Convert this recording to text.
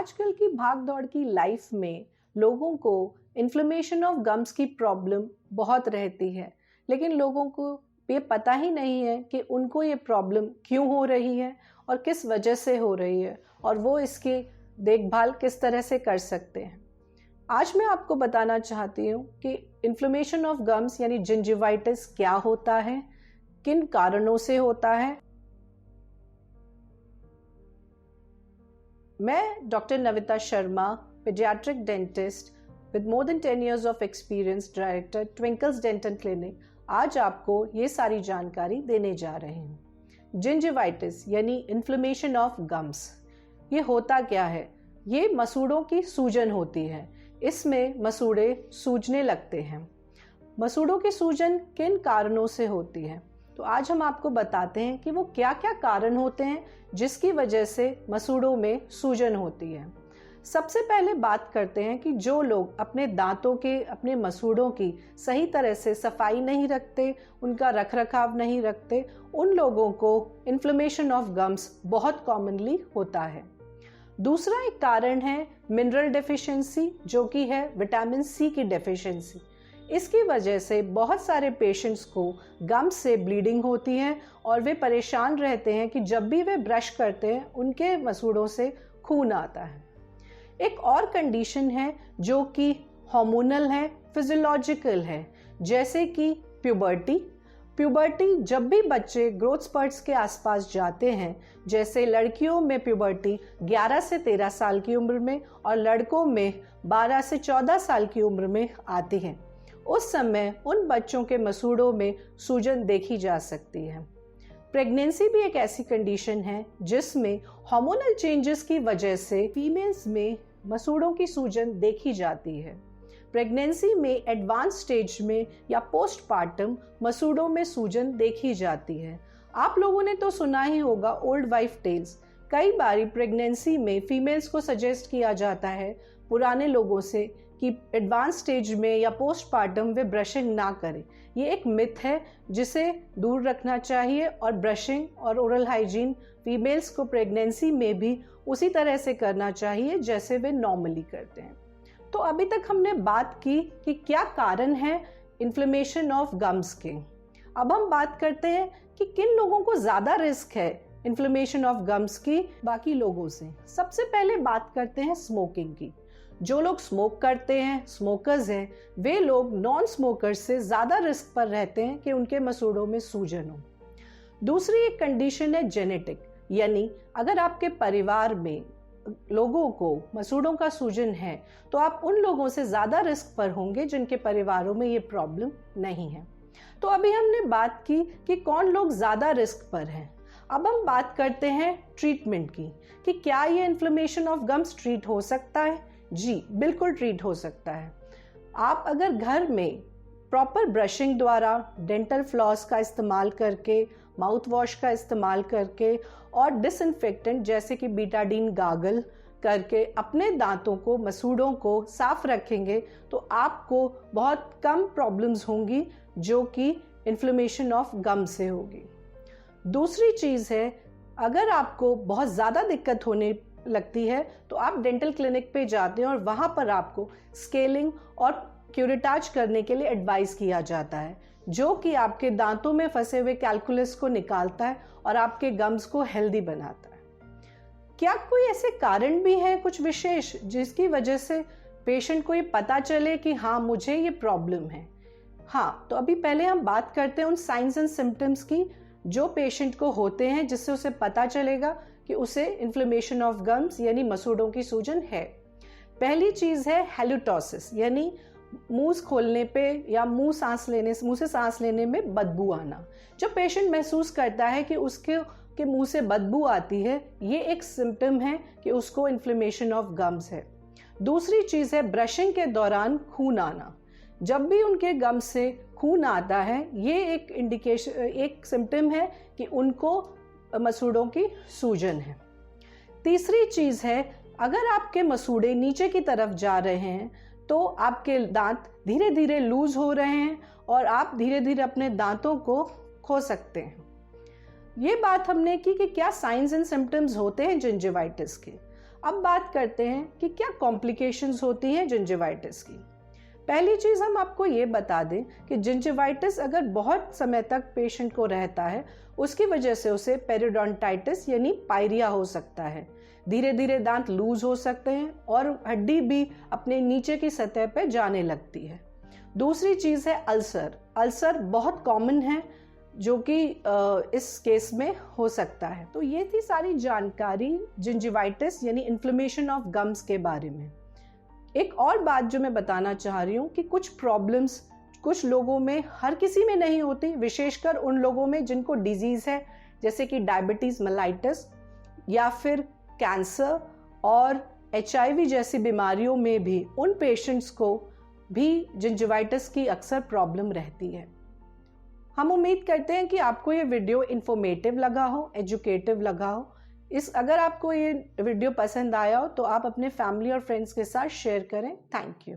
आजकल की भाग दौड़ की लाइफ में लोगों को इन्फ्लेमेशन ऑफ गम्स की प्रॉब्लम बहुत रहती है, लेकिन लोगों को ये पता ही नहीं है कि उनको ये प्रॉब्लम क्यों हो रही है और किस वजह से हो रही है और वो इसकी देखभाल किस तरह से कर सकते हैं। आज मैं आपको बताना चाहती हूँ कि इन्फ्लेमेशन ऑफ गम्स यानी जिंजिवाइटिस क्या होता है, किन कारणों से होता है। मैं doctor Navita Sharma, paediatric dentist with more than 10 years of experience, director Twinkles dental clinic, आज आपको ये सारी जानकारी देने जा रहे हैं। जिंजिवाइटिस यानी इन्फ्लेमेशन ऑफ गम्स, ये होता क्या है? ये मसूड़ों की सूजन होती है। इसमें मसूड़े सूजने लगते हैं। मसूड़ों की सूजन किन कारणों से होती है? तो आज हम आपको बताते हैं कि वो क्या क्या कारण होते हैं जिसकी वजह से मसूड़ों में सूजन होती है। सबसे पहले बात करते हैं कि जो लोग अपने दांतों के, अपने मसूड़ों की सही तरह से सफाई नहीं रखते, उनका रखरखाव नहीं रखते, उन लोगों को इन्फ्लेमेशन ऑफ गम्स बहुत कॉमनली होता है। दूसरा एक कारण है मिनरल डेफिशिएंसी, जो कि है विटामिन सी की डेफिशिएंसी। इसकी वजह से बहुत सारे पेशेंट्स को गम्स से ब्लीडिंग होती है और वे परेशान रहते हैं कि जब भी वे ब्रश करते हैं उनके मसूड़ों से खून आता है। एक और कंडीशन है जो कि हार्मोनल है, फिजियोलॉजिकल है, जैसे कि प्यूबर्टी। जब भी बच्चे ग्रोथ स्पर्ट्स के आसपास जाते हैं, जैसे लड़कियों में प्यूबर्टी 11 से 13 साल की उम्र में और लड़कों में 12 से 14 साल की उम्र में आती है, उस समय उन बच्चों के मसूड़ों में सूजन देखी जा सकती है। प्रेगनेंसी भी एक ऐसी कंडीशन है जिसमें हार्मोनल चेंजेस की वजह से फीमेल्स में मसूड़ों की सूजन देखी जाती है। प्रेगनेंसी में एडवांस स्टेज में या पोस्टपार्टम मसूड़ों में सूजन देखी जाती है। आप लोगों ने तो सुना ही होगा ओल्ड वाइफ टेल्स। कई बार प्रेगनेंसी में फीमेल्स को सजेस्ट किया जाता है पुराने लोगों से कि एडवांस स्टेज में या पोस्टपार्टम वे ब्रशिंग ना करें। ये एक मिथ है जिसे दूर रखना चाहिए और ब्रशिंग और ओरल हाइजीन फीमेल्स को प्रेगनेंसी में भी उसी तरह से करना चाहिए जैसे वे नॉर्मली करते हैं। तो अभी तक हमने बात की कि क्या कारण है इन्फ्लेमेशन ऑफ गम्स के। अब हम बात करते हैं कि किन लोगों को ज़्यादा रिस्क है इन्फ्लेमेशन ऑफ गम्स की बाकी लोगों से। सबसे पहले बात करते हैं स्मोकिंग की। जो लोग स्मोक करते हैं, स्मोकर्स हैं, वे लोग नॉन स्मोकर्स से ज़्यादा रिस्क पर रहते हैं कि उनके मसूड़ों में सूजन हो। दूसरी एक कंडीशन है जेनेटिक, यानी अगर आपके परिवार में लोगों को मसूड़ों का सूजन है तो आप उन लोगों से ज़्यादा रिस्क पर होंगे जिनके परिवारों में ये प्रॉब्लम नहीं है। तो अभी हमने बात की कि कौन लोग ज़्यादा रिस्क पर हैं। अब हम बात करते हैं ट्रीटमेंट की कि क्या ये इन्फ्लेमेशन ऑफ गम्स ट्रीट हो सकता है। जी बिल्कुल ट्रीट हो सकता है। आप अगर घर में प्रॉपर ब्रशिंग द्वारा, डेंटल फ्लॉस का इस्तेमाल करके, माउथ वॉश का इस्तेमाल करके और डिसइंफेक्टेंट जैसे कि बीटाडीन गागल करके अपने दांतों को, मसूड़ों को साफ रखेंगे तो आपको बहुत कम प्रॉब्लम्स होंगी जो कि इन्फ्लेमेशन ऑफ गम से होगी। दूसरी चीज़ है, अगर आपको बहुत ज़्यादा दिक्कत होने लगती है तो आप डेंटल क्लिनिक पे जाते हैं और वहाँ पर आपको स्केलिंग और क्यूरेटाज करने के लिए एडवाइस किया जाता है, जो कि आपके दांतों में फंसे हुए कैलकुलस को निकालता है और आपके गम्स को हेल्दी बनाता है। क्या कोई ऐसे कारण भी है कुछ विशेष जिसकी वजह से पेशेंट को ये पता चले कि हाँ मुझे ये प्रॉब्लम है? हाँ, तो अभी पहले हम बात करते हैं उन साइंस एंड सिम्टम्स की जो पेशेंट को होते हैं जिससे उसे पता चलेगा कि उसे इन्फ्लेमेशन ऑफ गम्स यानी मसूड़ों की सूजन है। पहली चीज़ है हैलुटोसिस, यानी मुंह खोलने पे या मुंह से सांस लेने में बदबू आना। जब पेशेंट महसूस करता है कि उसके मुंह से बदबू आती है, ये एक सिम्टम है कि उसको इन्फ्लेमेशन ऑफ गम्स है। दूसरी चीज़ है ब्रशिंग के दौरान खून आना। जब भी उनके गम से खून आता है, ये एक सिम्टम है कि उनको मसूड़ों की सूजन है। तीसरी चीज़ है, अगर आपके मसूड़े नीचे की तरफ जा रहे हैं तो आपके दांत धीरे धीरे लूज हो रहे हैं और आप धीरे धीरे अपने दांतों को खो सकते हैं। ये बात हमने की कि क्या साइंस एंड सिम्टम्स होते हैं जिंजिवाइटिस के। अब बात करते हैं कि क्या कॉम्प्लिकेशंस होती हैं जिंजिवाइटिस की। पहली चीज़ हम आपको ये बता दें कि जिंजिवाइटिस अगर बहुत समय तक पेशेंट को रहता है, उसकी वजह से उसे पेरिडोंटाइटिस यानी पायरिया हो सकता है। धीरे धीरे दांत लूज हो सकते हैं और हड्डी भी अपने नीचे की सतह पर जाने लगती है। दूसरी चीज़ है अल्सर। अल्सर बहुत कॉमन है जो कि इस केस में हो सकता है। तो ये थी सारी जानकारी जिंजिवाइटिस यानी इन्फ्लेमेशन ऑफ गम्स के बारे में। एक और बात जो मैं बताना चाह रही हूँ कि कुछ प्रॉब्लम्स कुछ लोगों में, हर किसी में नहीं होती, विशेषकर उन लोगों में जिनको डिजीज़ है, जैसे कि डायबिटीज़ मेलाइटिस या फिर कैंसर और HIV जैसी बीमारियों में भी उन पेशेंट्स को भी जिंजिवाइटिस की अक्सर प्रॉब्लम रहती है। हम उम्मीद करते हैं कि आपको ये वीडियो इन्फॉर्मेटिव लगा हो, एजुकेटिव लगा हो। अगर आपको ये वीडियो पसंद आया हो तो आप अपने फैमिली और फ्रेंड्स के साथ शेयर करें। Thank you.